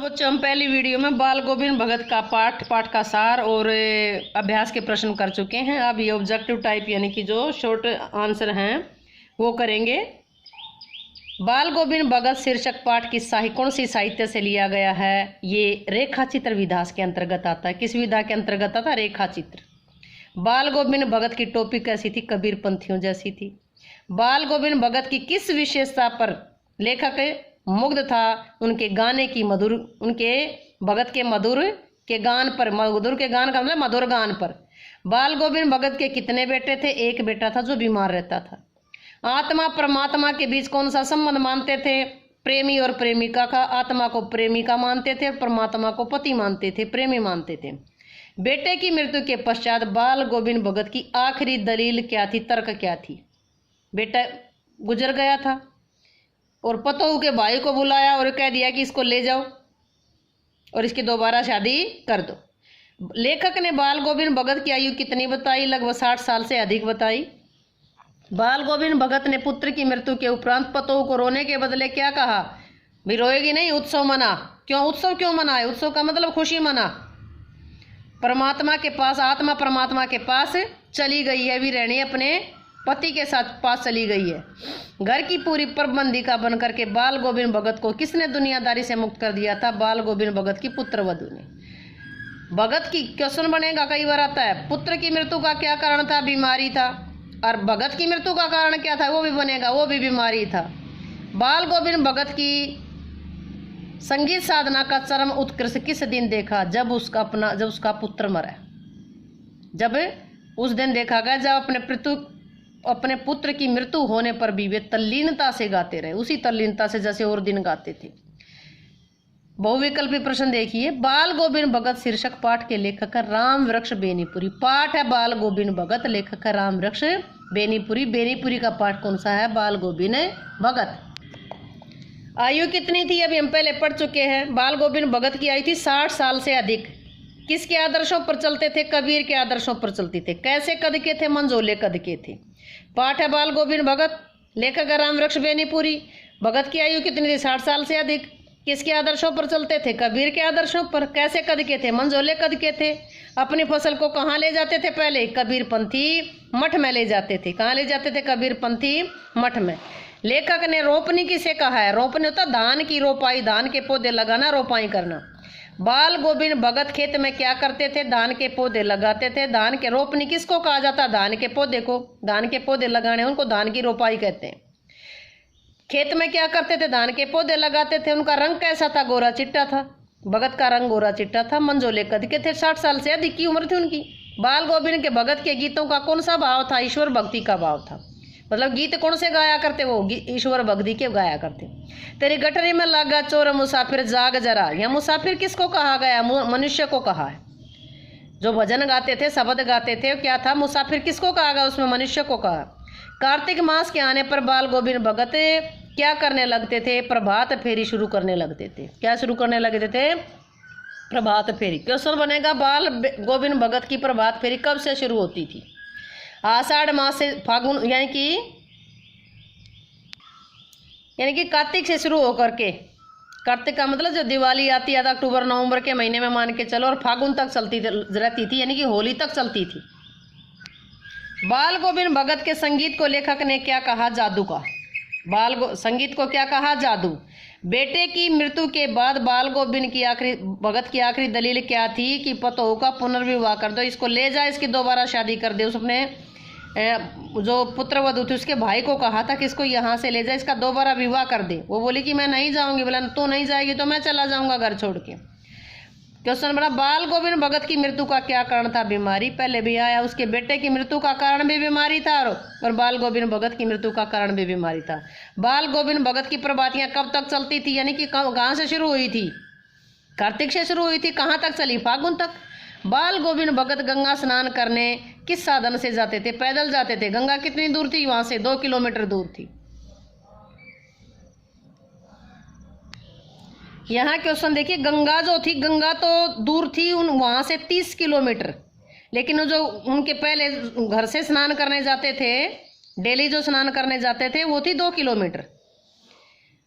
बच्चों, हम पहली वीडियो में बाल गोविंद भगत का पाठ का सार और अभ्यास के प्रश्न कर चुके हैं। अब ये ऑब्जेक्टिव टाइप यानी कि जो शॉर्ट आंसर हैं वो करेंगे। बाल गोविंद भगत शीर्षक पाठ की कौन सी साहित्य से लिया गया है? ये रेखा चित्र विधा के अंतर्गत आता है। किस विधा के अंतर्गत आता है? रेखा चित्र। बाल गोविंद भगत की टोपी कैसी थी? कबीर पंथियों जैसी थी। बाल गोविंद भगत की किस विशेषता पर लेखक मुग्ध था? उनके गाने की मधुर, उनके भगत के मधुर के गान पर। मधुर के गान का मतलब मधुर गान पर। बाल गोविंद भगत के कितने बेटे थे? एक बेटा था जो बीमार रहता था। आत्मा परमात्मा के बीच कौन सा संबंध मानते थे? प्रेमी और प्रेमिका का। आत्मा को प्रेमिका मानते थे और परमात्मा को पति मानते थे, प्रेमी मानते थे। बेटे की मृत्यु के पश्चात बाल गोविंद भगत की आखिरी दलील क्या थी? तर्क क्या थी? बेटा गुजर गया था और पतोहू के भाई को बुलाया और कह दिया कि इसको ले जाओ और इसकी दोबारा शादी कर दो। लेखक ने बाल गोविंद भगत की आयु कितनी बताई? लगभग 60 साल से अधिक बताई। बाल गोविंद भगत ने पुत्र की मृत्यु के उपरांत पतोहू को रोने के बदले क्या कहा? भी रोएगी नहीं, उत्सव मना। क्यों उत्सव क्यों मनाए? उत्सव का मतलब खुशी मना। परमात्मा के पास, आत्मा परमात्मा के पास चली गई है, भी रहनी अपने पति के साथ पास चली गई है। घर की पूरी प्रबंधिका बनकर के बाल गोविंद भगत को किसने दुनियादारी से मुक्त कर दिया था? बाल गोविंद भगत की पुत्र वधू ने। भगत की क्वेश्चन बनेगा, कई बार आता है। पुत्र की मृत्यु का क्या कारण था? बीमारी था। और भगत की मृत्यु का कारण क्या था? वो भी बनेगा, वो भी बीमारी था। बाल गोविंद भगत की संगीत साधना का चरम उत्कर्ष किस दिन देखा? जब उसका पुत्र मरा। जब उस दिन देखा गया जब अपने पुत्र की मृत्यु होने पर भी वे तल्लीनता से गाते रहे, उसी तल्लीनता से जैसे और दिन गाते थे। बहुविकल्पी प्रश्न देखिए। बाल गोविंद भगत शीर्षक पाठ के लेखक है राम वृक्ष बेनीपुरी। पाठ है बाल गोविंद भगत, लेखक है राम वृक्ष बेनीपुरी। बेनीपुरी का पाठ कौन सा है? बाल गोविंद भगत। आयु कितनी थी? अभी हम पहले पढ़ चुके हैं। बाल गोविंद भगत की आयु थी 60 साल से अधिक। किसके आदर्शों पर चलते थे? कबीर के आदर्शों पर चलते थे। कैसे कद के थे? मंझोले कद के थे। पाठ है बाल गोविंद भगत, लेखक है राम वृक्ष बेनीपुरी। भगत की आयु कितनी थी? 60 साल से अधिक। किसके आदर्शों पर चलते थे? कबीर के आदर्शों पर। कैसे कद के थे? मंझोले कद के थे। अपनी फसल को कहाँ ले जाते थे? पहले कबीर पंथी मठ में ले जाते थे। कहाँ ले जाते थे? कबीर पंथी मठ में। लेखक ने रोपनी किसे कहा है? रोपनी होता धान की रोपाई, धान के पौधे लगाना, रोपाई करना। बाल गोविंद भगत खेत में क्या करते थे? धान के पौधे लगाते थे। धान के रोपनी किसको कहा जाता? धान के पौधे को। धान के पौधे लगाने उनको धान की रोपाई कहते हैं। खेत में क्या करते थे? धान के पौधे लगाते थे। उनका रंग कैसा था? गोरा चिट्टा था। भगत का रंग गोरा चिट्टा था। मंझोले कद के थे। 60 साल से अधिक की उम्र थी उनकी। बाल गोविंद के भगत के गीतों का कौन सा भाव था? ईश्वर भक्ति का भाव था। मतलब गीत कौन से गाया करते? वो ईश्वर भक्ति के गाया करते। तेरी गठरी में लगा चोर मुसाफिर जाग जरा। यह मुसाफिर किसको कहा गया? मनुष्य को कहा है। जो भजन गाते थे, शब्द गाते थे, क्या था? मुसाफिर किसको कहा गया? उसमें मनुष्य को कहा। कार्तिक मास के आने पर बाल गोविंद भगत क्या करने लगते थे? प्रभात फेरी शुरू करने लगते थे। क्या शुरू करने लगते थे? प्रभात फेरी। क्वेश्चन बनेगा, बाल गोविंद भगत की प्रभात फेरी कब से शुरू होती थी? आषाढ़ मास से, फागुन यानी कि कार्तिक से शुरू होकर के, कार्तिक का मतलब जो दिवाली आती है अक्टूबर नवंबर के महीने में मान के चलो, और फागुन तक चलती रहती थी, यानी कि होली तक चलती थी। बाल गोविंद भगत के संगीत को लेखक ने क्या कहा? जादू का। संगीत को क्या कहा? जादू। बेटे की मृत्यु के बाद बाल गोविंद की भगत की आखिरी दलील क्या थी? कि पतोहू का पुनर्विवाह कर दो, इसको ले जाए, इसकी दोबारा शादी कर दे। उसने जो पुत्र वधू थी उसके भाई को कहा था कि इसको यहाँ से ले जाए, इसका दोबारा विवाह कर दे। वो बोली कि मैं नहीं जाऊंगी। बोला तो नहीं जाएगी तो मैं चला जाऊंगा घर छोड़ के। क्वेश्चन बड़ा, बाल गोविंद भगत की मृत्यु का क्या कारण था? बीमारी। पहले भी आया। उसके बेटे की मृत्यु का कारण भी बीमारी था और बाल गोविंद भगत की मृत्यु का कारण भी बीमारी था। बाल गोविंद भगत की प्रभातियां कब तक चलती थी? यानी कि कहाँ से शुरू हुई थी? कार्तिक से शुरू हुई थी। कहाँ तक चली? फागुन तक। बाल गोविंद भगत गंगा स्नान करने किस साधन से जाते थे? पैदल जाते थे। गंगा कितनी दूर थी? वहां से 2 किलोमीटर दूर थी। यहाँ क्वेश्चन देखिए, गंगा जो थी, गंगा तो दूर थी वहां से 30 किलोमीटर, लेकिन जो उनके पहले घर से स्नान करने जाते थे, डेली जो स्नान करने जाते थे, वो थी 2 किलोमीटर।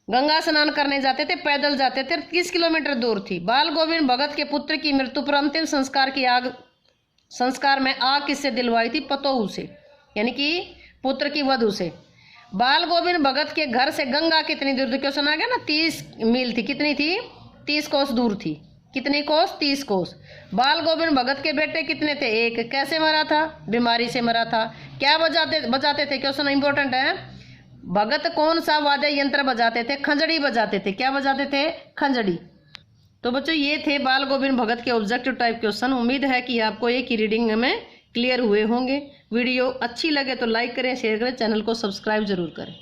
गंगा स्नान करने जाते थे, पैदल जाते थे, 30 किलोमीटर दूर थी। बाल गोविंद भगत के पुत्र की मृत्यु पर अंतिम संस्कार में आग किससे दिलवाई थी? पतोहू से, यानी कि पुत्र की वधू से। बाल गोविंद भगत के घर से गंगा कितनी दूर थी? क्वेश्चन आ गया ना, 30 मील थी। कितनी थी? 30 कोस दूर थी। कितनी कोस? 30 कोस। बाल गोविंद भगत के बेटे कितने थे? एक। कैसे मरा था? बीमारी से मरा था। क्या बजाते थे? क्वेश्चन इंपॉर्टेंट है। भगत कौन सा वाद्य यंत्र बजाते थे? खंजड़ी बजाते थे। क्या बजाते थे? खंजड़ी। तो बच्चों ये थे बाल गोविंद भगत के ऑब्जेक्टिव टाइप क्वेश्चन। उम्मीद है कि आपको एक ही रीडिंग में क्लियर हुए होंगे। वीडियो अच्छी लगे तो लाइक करें, शेयर करें, चैनल को सब्सक्राइब जरूर करें।